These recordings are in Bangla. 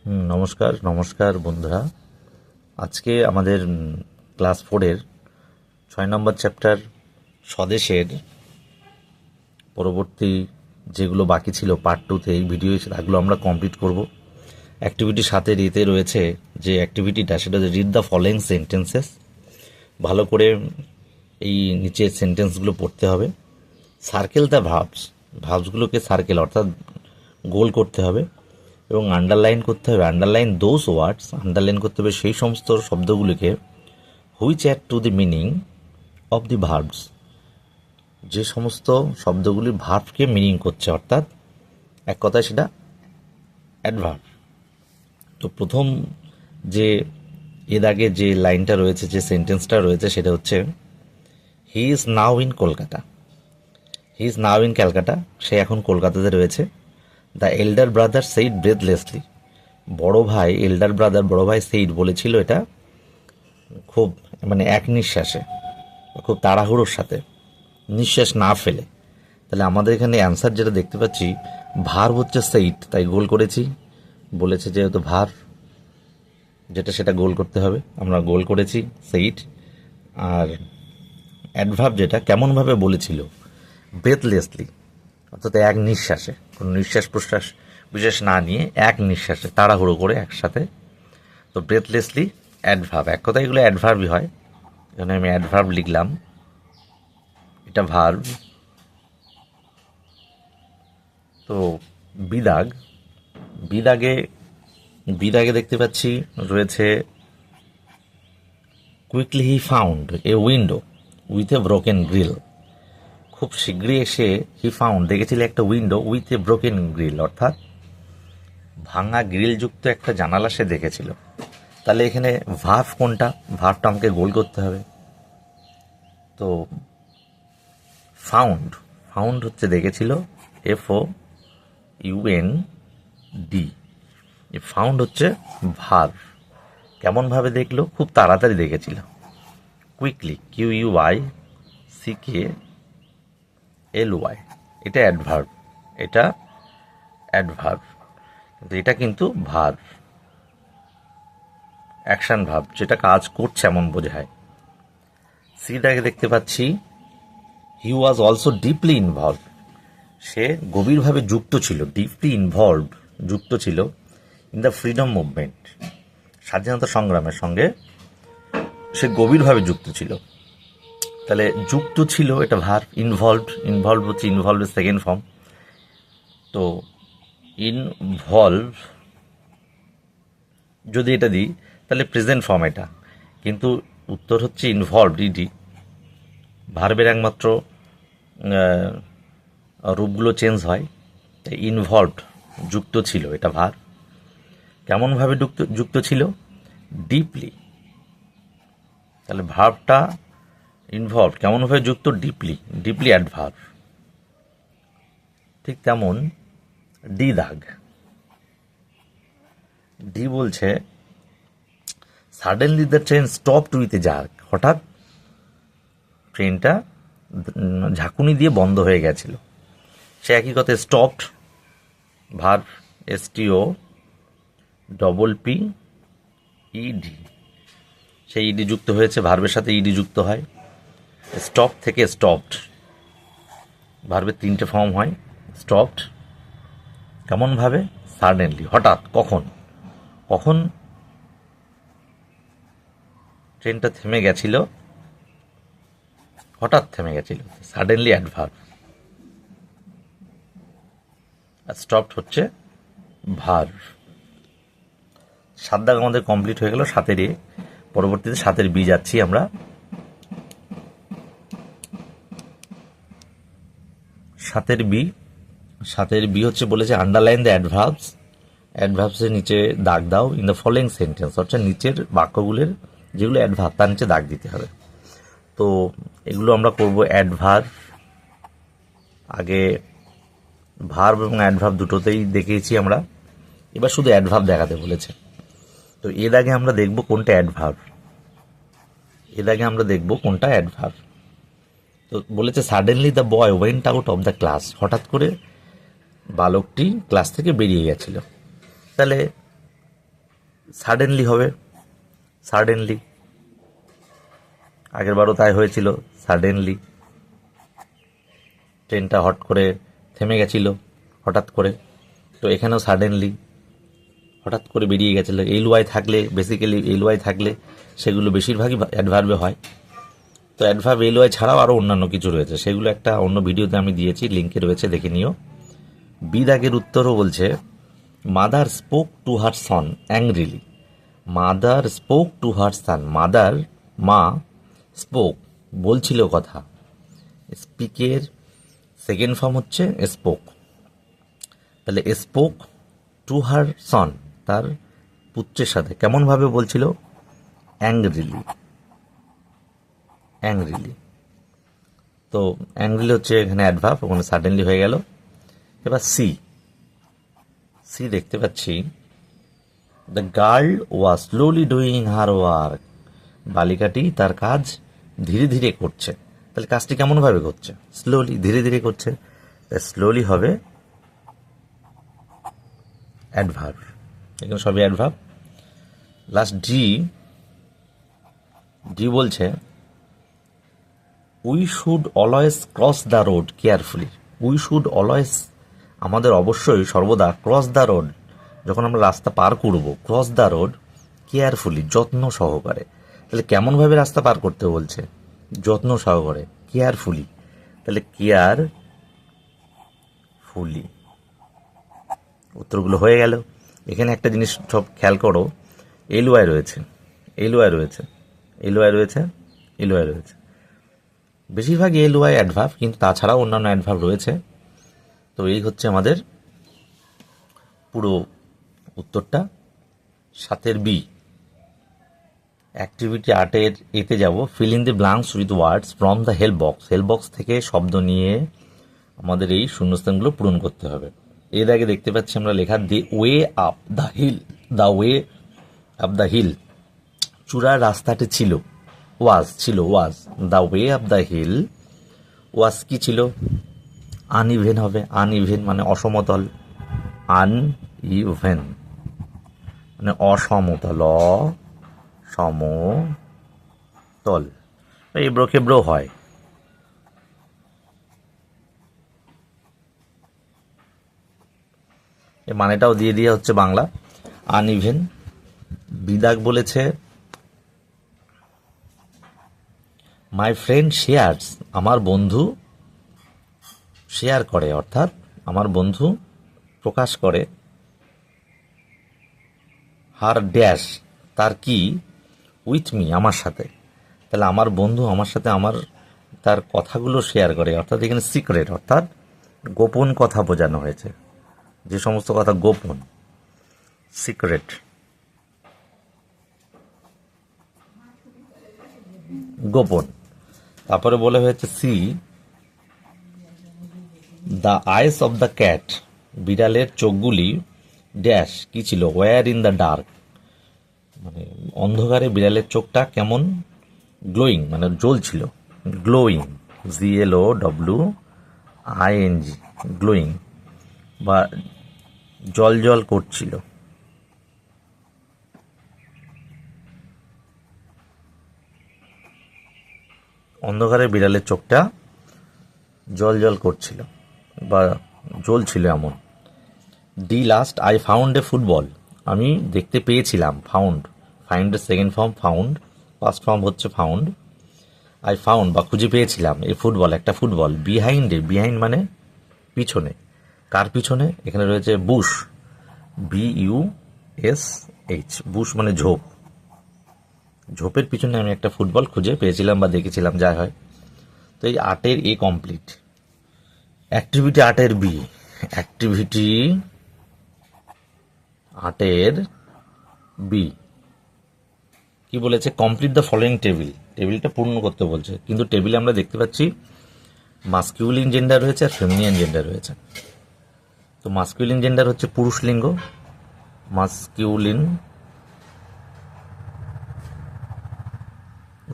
নমস্কার নমস্কার বন্ধুরা। আজকে আমাদের ক্লাস 4-এর 6 নম্বর চ্যাপ্টার স্বদেশের পরবর্তী যেগুলো বাকি ছিল পার্ট 2-তে এই ভিডিও সেগুলো আমরা কমপ্লিট করব। অ্যাক্টিভিটির সাথে এতে রয়েছে যে অ্যাক্টিভিটিটা, সেটা হচ্ছে রিড দ্য ফলোয়িং সেন্টেন্সেস। ভালো করে এই নিচের সেন্টেন্সগুলো পড়তে হবে। সার্কেল দ্য ভার্বসগুলোকে সার্কেল অর্থাৎ গোল করতে হবে এবং আন্ডারলাইন করতে হবে। আন্ডারলাইন দোজ ওয়ার্ডস, আন্ডারলাইন করতে হবে সেই সমস্ত শব্দগুলিকে which add to the meaning of the verbs, যে সমস্ত শব্দগুলি ভার্বকে মিনিং করছে, অর্থাৎ এক কথায় সেটা অ্যাডভার্ব। তো প্রথম যে এর আগে যে লাইনটা রয়েছে, যে সেন্টেন্সটা রয়েছে, সেটা হচ্ছে he is now in Kolkata. He is now in Calcutta, সে এখন কলকাতাতে রয়েছে। The elder brother said breathlessly, বড় ভাই সেইড বলেছিল এটা খুব এক নিঃশ্বাসে, খুব তাড়াহুড়োর সাথে, নিঃশ্বাস না ফেলে। তাহলে আমাদের এখানে অ্যান্সার যেটা দেখতে পাচ্ছি, ভার হচ্ছে সেইড, তাই গোল করেছি। বলেছে যেহেতু ভার যেটা সেটা গোল করতে হবে, আমরা গোল করেছি সেইড। আর অ্যাডভার্ব যেটা কেমনভাবে বলেছিল, ব্রেথলেসলি অর্থাৎ এক নিঃশ্বাসে, কোনো নিঃশ্বাস প্রশ্বাস বিশেষ না নিয়ে এক নিঃশ্বাসে তাড়াহুড়ো করে একসাথে। তো ব্রেথলেসলি অ্যাডভার্ব, এক কথা এগুলো অ্যাডভার্বই হয়। এখানে আমি অ্যাডভার্ব লিখলাম, এটা ভার্ব। তো বিদাগ, বিদাগে দেখতে পাচ্ছি রয়েছে quickly he found a window with a broken grill. খুব শীঘ্রই এসে হি ফাউন্ড দেখেছিল একটা window with a broken grill, অর্থাৎ ভাঙা গ্রিলযুক্ত একটা জানালা সে দেখেছিল। তাহলে এখানে ভার্ব কোনটা, ভার্বটা আমাকে গোল করতে হবে। তো ফাউন্ড হচ্ছে দেখেছিল, FOUND। ফাউন্ড হচ্ছে ভার্ব। কেমনভাবে দেখলো, খুব তাড়াতাড়ি দেখেছিল। কুইকলি, QUICKLY, এটা অ্যাডভার্ব, এটা অ্যাডভার্ব, কিন্তু এটা কিন্তু ভার্ব, অ্যাকশন ভার্ব, যেটা কাজ করছে এমন বোঝায়। সিটাকে দেখতে পাচ্ছি হি ওয়াজ অলসো ডিপলি ইনভলভ, সে গভীরভাবে যুক্ত ছিল, ডিপলি ইনভলভড যুক্ত ছিল ইন দ্য ফ্রিডম মুভমেন্ট, স্বাধীনতা সংগ্রামের সঙ্গে সে গভীরভাবে যুক্ত ছিল। তাহলে যুক্ত ছিল এটা ভার্ব, ইনভলভ হচ্ছে ইনভলভের সেকেন্ড ফর্ম। তো ইনভলভ যদি এটা দিই তাহলে প্রেজেন্ট ফর্ম এটা, কিন্তু উত্তর হচ্ছে ইনভলভড, ইডি। ভার্বের একমাত্র রূপগুলো চেঞ্জ হয়। ইনভলভড যুক্ত ছিল, এটা ভার্ব। কেমনভাবে যুক্ত ছিল, ডিপলি। তাহলে ভার্বটা ইনভলভ, কেমনভাবে যুক্ত, ডিপলি অ্যাডভার্ব। ঠিক তেমন ডি বলছে suddenly the train stopped with a jerk, হঠাৎ ট্রেনটা ঝাঁকুনি দিয়ে বন্ধ হয়ে গেছিল। সে একই কথায় স্টপড, ভার্ব, STOPPED, সেই ইডি যুক্ত হয়েছে, ভার্বের সাথে ইডি যুক্ত হয়। স্টপ থেকে স্টপড, ভার্বের 3টে ফর্ম হয়। স্টপড কেমনভাবে, সাডেনলি, হঠাৎ, কখন ট্রেনটা থেমে গেছিল, হঠাৎ থেমে গেছিল, সাডেনলি অ্যাডভার্ব। আর স্টপড হচ্ছে ভার্ব। 7 দাগ আমাদের কমপ্লিট হয়ে গেল। 7-এর এ, পরবর্তীতে 7-এর বি যাচ্ছি আমরা। 7-এর বি হচ্ছে বলেছে আন্ডারলাইন দ্য অ্যাডভার্বসের নিচে দাগ দাও ইন দ্য ফলোয়িং সেন্টেন্স, অর্থাৎ নিচের বাক্যগুলোর যেগুলো অ্যাডভার্ব তার নিচে দাগ দিতে হবে। তো এগুলো আমরা করব অ্যাডভার্ব। আগে ভার্ব এবং অ্যাডভার্ব দুটোতেই দেখিয়েছি আমরা, এবার শুধু অ্যাডভার্ব দেখাতে বলেছে। তো এর আগে আমরা দেখব কোনটা অ্যাডভার্ব। তো বলেছে suddenly the boy went out of the class, হঠাৎ করে বালকটি ক্লাস থেকে বেরিয়ে গেছিল। তাহলে সাডেনলি হবে, সাডেনলি, আগেরবারও তাই হয়েছিল, সাডেনলি ট্রেনটা হট করে থেমে গেছিল হঠাৎ করে, তো এখানেও সাডেনলি হঠাৎ করে বেরিয়ে গেছিলো। এল ওয়াই থাকলে, বেসিক্যালি এল ওয়াই থাকলে সেগুলো বেশিরভাগই অ্যাডভার্বে হয়। তো অ্যাডভার্ব এল ওয়াই ছাড়াও আরও অন্যান্য কিছু রয়েছে, সেগুলো একটা অন্য ভিডিওতে আমি দিয়েছি, লিঙ্কে রয়েছে, দেখে নিও। বি দাগের উত্তরও বলছে mother spoke to her son angrily. Mother spoke to her son, mother মা, স্পোক বলছিল কথা, স্পিকের সেকেন্ড ফর্ম হচ্ছে স্পোক, তাহলে স্পোক টু হার সন, তার পুত্রের সাথে কেমনভাবে বলছিল, অ্যাংরিলি, অ্যাংরিলি। তো অ্যাংরিলি হচ্ছে এখানে অ্যাডভার্ব, ওখানে সাডেনলি হয়ে গেল। এবার সি, সি দেখতে পাচ্ছি the girl was slowly doing her work, বালিকাটি তার কাজ ধীরে ধীরে করছে, তাহলে কাজটি কেমনভাবে করছে, স্লোলি, ধীরে ধীরে করছে, স্লোলি হবে অ্যাডভার্ব, এখানে সবই অ্যাডভার্ব। লাস্ট ডি, ডি বলছে we should always cross the road carefully. We should always, আমাদের অবশ্যই সর্বদা, ক্রস দ্য রোড, যখন আমরা রাস্তা পার করব, ক্রস দ্য রোড কেয়ারফুলি, যত্ন সহকারে। তাহলে কেমনভাবে রাস্তা পার করতে বলছে, যত্ন সহকারে, কেয়ারফুলি, তাহলে কেয়ারফুলি। উত্তরগুলো হয়ে গেল। এখানে একটা জিনিস সব খেয়াল করো, এল ওয়াই রয়েছে, এল ওয়াই রয়েছে, এল ওয়াই রয়েছে, এল ওয়াই রয়েছে, বেশিরভাগই এল ওয়াই অ্যাডভার্ব, কিন্তু তাছাড়াও অন্যান্য অ্যাডভার্ব রয়েছে। তো এই হচ্ছে আমাদের পুরো উত্তরটা। 7 বি, অ্যাক্টিভিটি 8 এতে যাব, fill in the blanks with words from the help box. Help box থেকে শব্দ নিয়ে আমাদের এই শূন্যস্থানগুলো পূরণ করতে হবে। এর আগে দেখতে পাচ্ছি আমরা লেখা the way up the hill, the way up the hill, চূড়ার রাস্তাটি ছিল, ওয়াজ ছিল, was, the way up the hill was কি ছিল, আনইভেন হবে, আনইভেন মানে অসমতল, আনইভেন মানে অসমতল, সমতল, এই ব্রোকেব্রো হয়। এ মানেটাও দিয়ে দিয়ে হচ্ছে বাংলা, আনইভেন। বিদাগ বলেছে মাই ফ্রেন্ড শেয়ার্স, আমার বন্ধু শেয়ার করে, অর্থাৎ আমার বন্ধু প্রকাশ করে, হার ড্যাশ, তার কি, উইথ মি, আমার সাথে, তাহলে আমার বন্ধু আমার সাথে তার কথাগুলো শেয়ার করে, অর্থাৎ এখানে সিক্রেট, অর্থাৎ গোপন কথা বোঝানো হয়েছে, যে সমস্ত কথা গোপন, সিক্রেট, গোপন। তারপরে বলা হয়েছে C, the eyes of the cat, বিড়ালের চোখগুলি ড্যাশ কি ছিল, ওয়্যার ইন দ্য ডার্ক, মানে অন্ধকারে বিড়ালের চোখটা কেমন, গ্লোয়িং মানে জ্বলছিল, গ্লোয়িং, GLOWING, গ্লোয়িং বা জল জল করছিল। অন্ধকারে বিড়ালের চোখটা জল জল করছিল বা জ্বলছিল এমন। The last, I found a football, আমি দেখতে পেয়েছিলাম, ফাউন্ড, ফাইন্ডের second form found, first form হচ্ছে ফাউন্ড। আই ফাউন্ড বা খুঁজে পেয়েছিলাম এ ফুটবল, একটা ফুটবল, বিহাইন্ডে, বিহাইন্ড মানে পিছনে, কার পিছনে, এখানে রয়েছে বুশ, BUSH, বুশ মানে ঝোপ, ঝোপের পিছনে আমি একটা ফুটবল খুঁজে পেয়েছিলাম বা দেখেছিলাম, যা হয়। তো এই 8 A complete. Activity 8 B, activity 8 B কি বলেছে, কমপ্লিট দ্য ফলোয়িং টেবিল, টেবিলটা পূর্ণ করতে বলছে, কিন্তু টেবিলে আমরা দেখতে পাচ্ছি মাস্কিউলিন জেন্ডার রয়েছে আর ফেমিনিয়ান জেন্ডার রয়েছে। তো মাস্কিউলিন জেন্ডার হচ্ছে পুরুষ লিঙ্গ, মাস্কিউলিন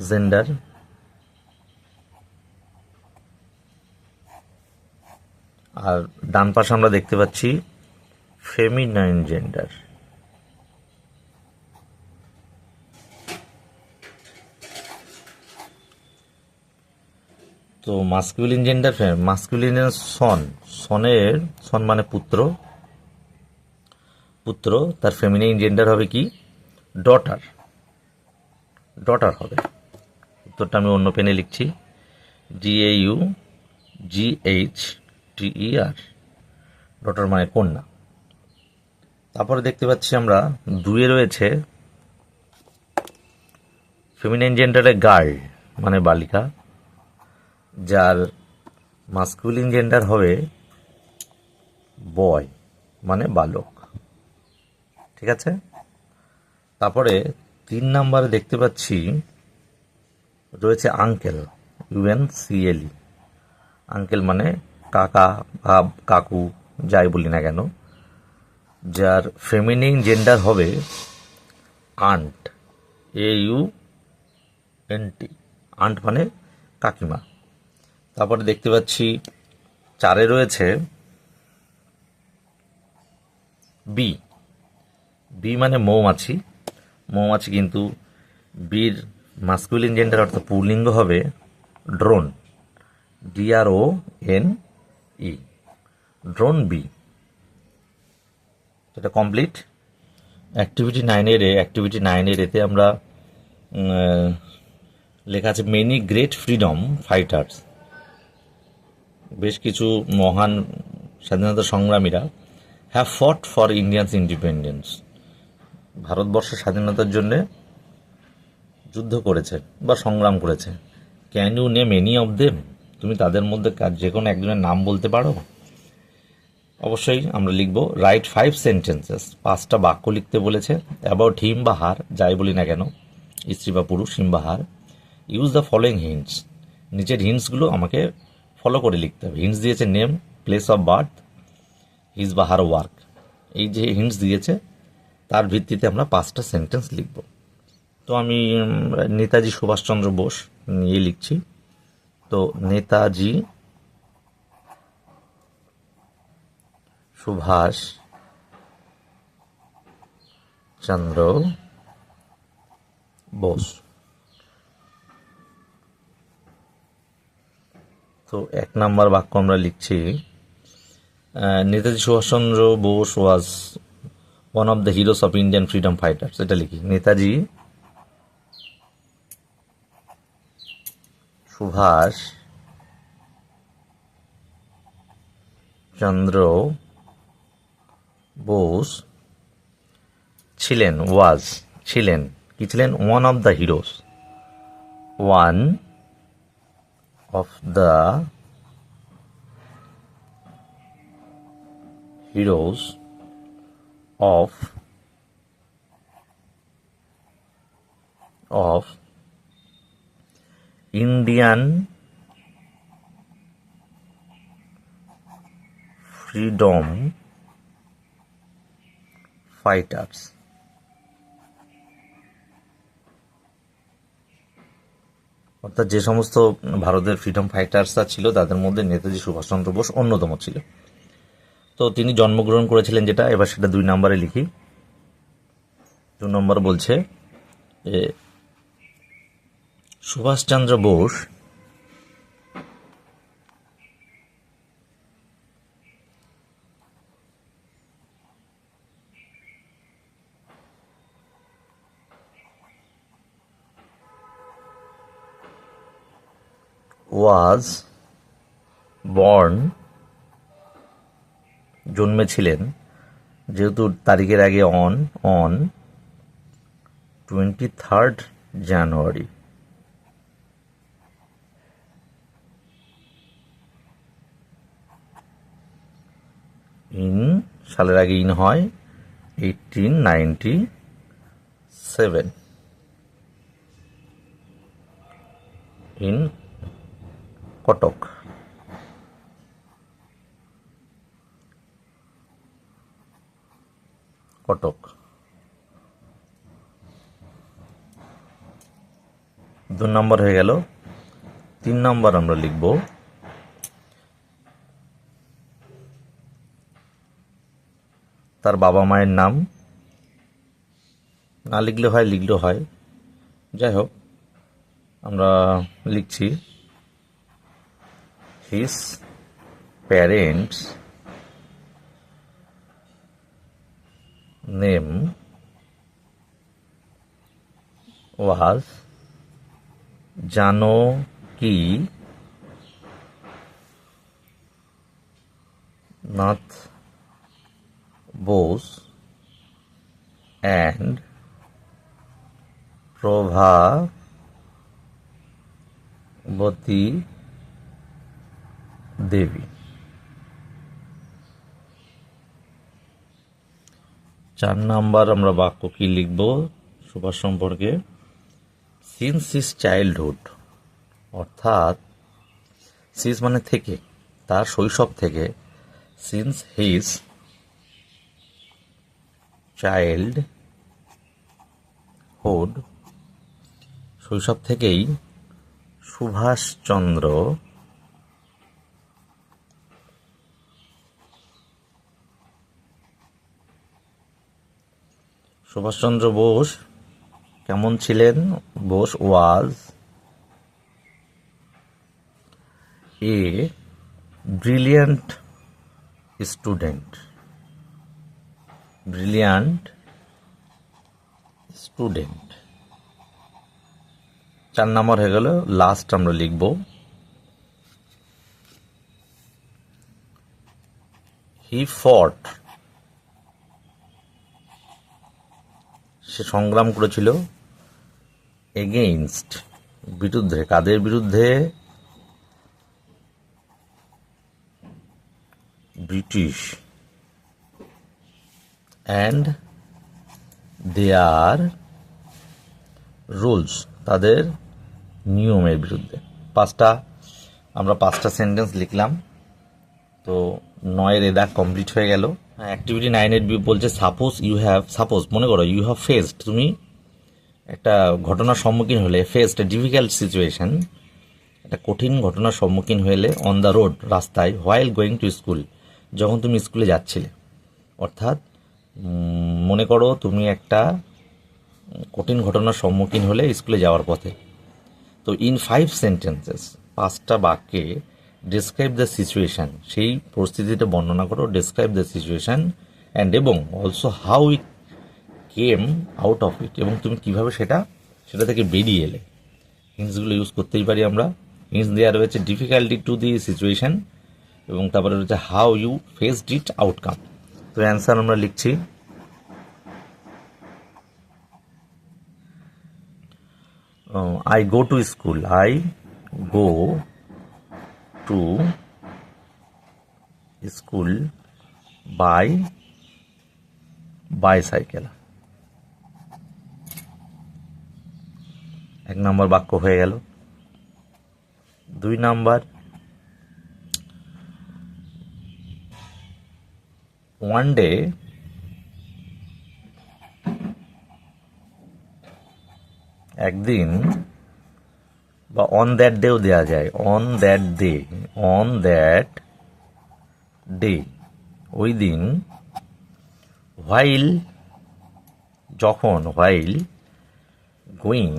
জেন্ডার, আর ডান পাশে আমরা দেখতে পাচ্ছি ফেমিনাইন জেন্ডার, তো মাস্কুলিন জেন্ডার, মাস্কুলিন সনের সন মানে পুত্র, পুত্র, তার ফেমিনিন জেন্ডার হবে কি? ডটার, ডটার হবে। উত্তরটা আমি অন্য পেনে লিখছি, DAUGHTER, ডটার মানে কন্যা। তারপরে দেখতে পাচ্ছি আমরা দুয়ে রয়েছে ফেমিনাইন জেন্ডারে গার্ল মানে বালিকা, যার মাস্কুলিন জেন্ডার হবে বয় মানে বালক। ঠিক আছে। তারপরে 3 নম্বরে দেখতে পাচ্ছি রয়েছে আঙ্কেল, UNCLE, আঙ্কেল মানে কাকা বা কাকু যাই বলি না কেন, যার ফেমিনিন জেন্ডার হবে আন্ট, AUNT, আন্ট মানে কাকিমা। তারপরে দেখতে পাচ্ছি 4 রয়েছে বি, বি মানে মৌমাছি, মৌমাছি, কিন্তু বির মাস্কুলিন জেন্ডার অর্থাৎ পুল্লিঙ্গ হবে ড্রোন, DRONE, ড্রোন বি। এটা কমপ্লিট। অ্যাক্টিভিটি 9-এর এতে আমরা লেখা আছে মেনি গ্রেট ফ্রিডম ফাইটার্স, বেশ কিছু মহান স্বাধীনতা সংগ্রামীরা have fought for Indians independence, ভারতবর্ষের স্বাধীনতার জন্যে যুদ্ধ করেছে বা সংগ্রাম করেছে। Can you name any of them, তুমি তাদের মধ্যে যে কোনো একজনের নাম বলতে পারো? অবশ্যই আমরা লিখব রাইট 5 সেন্টেন্সেস, 5টা বাক্য লিখতে বলেছে অ্যাবাউট হিম বা হার, যাই বলি না কেন, স্ত্রী বা পুরুষ, হিম বা হার। ইউজ দ্য ফলোয়িং হিন্টস, নিচের হিন্টসগুলো আমাকে ফলো করে লিখতে হবে। হিন্টস দিয়েছে name, place of birth, his বা হার ওয়ার্ক, এই যে হিন্টস দিয়েছে তার ভিত্তিতে আমরা 5টা সেন্টেন্স লিখব। তো আমি নেতাজি সুভাষচন্দ্র বোস নিয়ে লিখছি। তো নেতাজি সুভাষ চন্দ্র বোস। তো 1 নম্বর বাক্য আমরা লিখছি Netaji Subhas Chandra Bose was one of the heroes of Indian freedom fighters, এটা লিখি নেতাজি সুভাষ চন্দ্র বোস ছিলেন, ওয়াজ ছিলেন, কি ছিলেন? One of the heroes, one of the heroes of Indian freedom fighters, অর্থাৎ যে সমস্ত ভারতের ফ্রিডম ফাইটার্সরা ছিল তাদের মধ্যে নেতাজি সুভাষচন্দ্র বোস অন্যতম ছিল। তো তিনি জন্মগ্রহণ করেছিলেন যেটা, এবার সেটা 2 নম্বরে লিখি। 2 নম্বর বলছে সুভাষচন্দ্র বোস ওয়াজ বর্ন, জন্মেছিলেন, যেহেতু তারিখের আগে অন 23rd জানুয়ারি, ইন সালের আগে ইন হয় 1897, ইন কটক। কটক 2 নম্বর হয়ে গেল। 3 নম্বর আমরা লিখব তার বাবা মায়ের নাম, না লিখলে হয়, লিখলেও হয়, যাই হোক আমরা লিখছি his parents' name was Janaki Nath Bose and Prabhavati Devi. 4 number আমরা বাক্য কি লিখব সুভাষ সম্পর্কে? সিন্স হিজ চাইল্ডহুড, অর্থাৎ সিন্স মানে থেকে, তার শৈশব থেকে, সিন্স হিজ চাইল্ডহুড, শৈশব থেকেই সুভাষচন্দ্র বোস কেমন ছিলেন? বোস ওয়াজ এ ব্রিলিয়ান্ট স্টুডেন্ট। 4 নম্বর হয়ে গেল। লাস্ট আমরা লিখব হি ফট, সে সংগ্রাম করেছিল, এগেইনস্ট, বিরুদ্ধে, কাদের বিরুদ্ধে? ব্রিটিশ, অ্যান্ড দেয়ার রুলস, তাদের নিয়মের বিরুদ্ধে। আমরা পাঁচটা সেন্টেন্স লিখলাম। তো 9 এর দাগ কমপ্লিট হয়ে গেল। অ্যাক্টিভিটি 9 বলছে সাপোজ মনে করো ইউ হ্যাভ ফেসড, তুমি একটা ঘটনার সম্মুখীন হলে, ফেসড এ ডিফিকাল্ট সিচুয়েশন, একটা কঠিন ঘটনার সম্মুখীন হলে, অন দ্য রোড, রাস্তায়, হোয়াইল গোয়িং টু স্কুল, যখন তুমি স্কুলে যাচ্ছিলে। অর্থাৎ মনে করো তুমি একটা কঠিন ঘটনার সম্মুখীন হলে স্কুলে যাওয়ার পথে। তো ইন 5 সেন্টেন্সেস, 5টা বাক্যে ডেসক্রাইব দ্য সিচুয়েশান, সেই পরিস্থিতিটা বর্ণনা করো। ডেসক্রাইব দ্য সিচুয়েশান অ্যান্ড এবং also how it came out of it, এবং তুমি কীভাবে সেটা থেকে বেরিয়ে এলে। হিন্টসগুলো ইউজ করতেই পারি আমরা। হিন্টস দেওয়া রয়েছে ডিফিকাল্টি টু দি সিচুয়েশান, এবং তারপরে রয়েছে how you faced it outcome. তো অ্যান্সার আমরা লিখছি I go to school. I go to school by bicycle. 1 নম্বর বাক্য হয়ে গেল। 2 নম্বর, one day একদিন, বা অন দ্যাট ডেও দেওয়া যায়, অন দ্যাট ডে, ওই দিন, হোয়াইল যখন, while going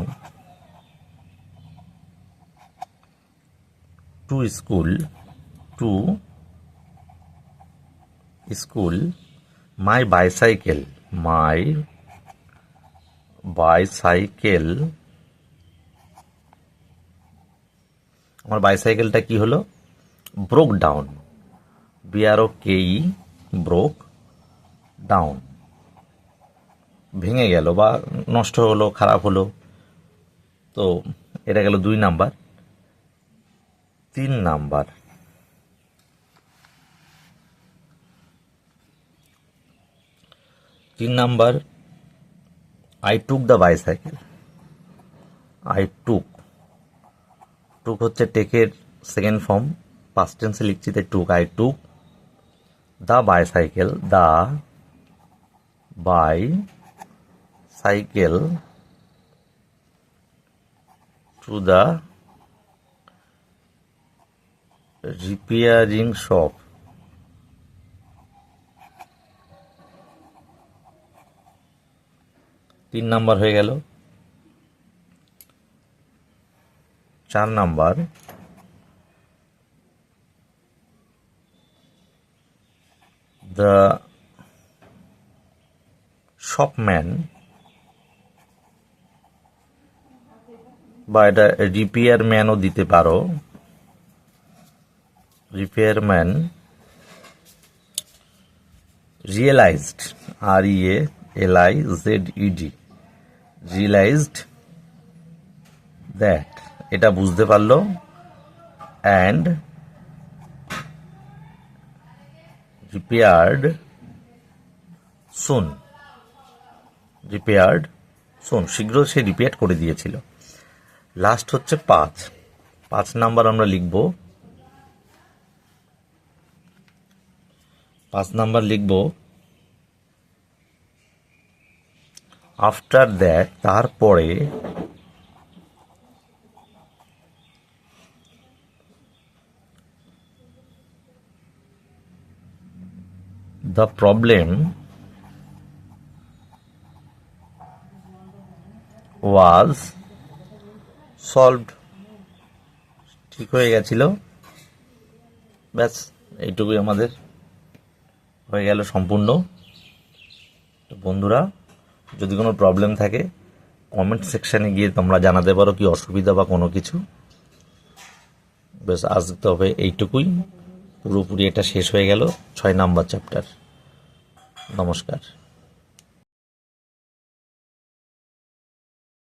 to school, my bicycle, আমার বাইসাইকেলটা কি হলো? Broke down, BROKE, broke down, ভেঙে গেল বা নষ্ট হলো, খারাপ হলো। তো এটা গেল 2 number. 3 number, I took the bicycle. টুক হচ্ছে টেকের সেকেন্ড ফর্ম, পাস্ট টেন্সে লিখছি তাই টুক। I took the bicycle, to the repairing shop. 3 number হয়ে গেল। 4 নাম্বার, দ্য শপম্যান, বা এটা রিপেয়ারম্যানও দিতে পারো, রিপেয়ারম্যান রিয়েলাইজড, REALIZED, রিয়েলাইজড দ্যাট, এটা বুঝতে পারলো, অ্যান্ড রিপেয়ার্ড সুন, শীঘ্র সে রিপেয়ার করে দিয়েছিল। লাস্ট হচ্ছে 5 নাম্বার আমরা লিখব। 5 নাম্বার লিখব আফটার দ্যাট, তারপরে, দ্য প্রবলেম ওয়াজ সলভড, ঠিক হয়ে গেছিল। ব্যাস, এইটুকুই আমাদের হয়ে গেল সম্পূর্ণ। তো বন্ধুরা, যদি কোনো প্রবলেম থাকে কমেন্ট সেকশানে গিয়ে তোমরা জানাতে পারো কি অসুবিধা বা কোনো কিছু। ব্যাস, আজ তবে এইটুকুই, পুরোপুরি এটা শেষ হয়ে গেল 6 নাম্বার চ্যাপ্টার। নমস্কার।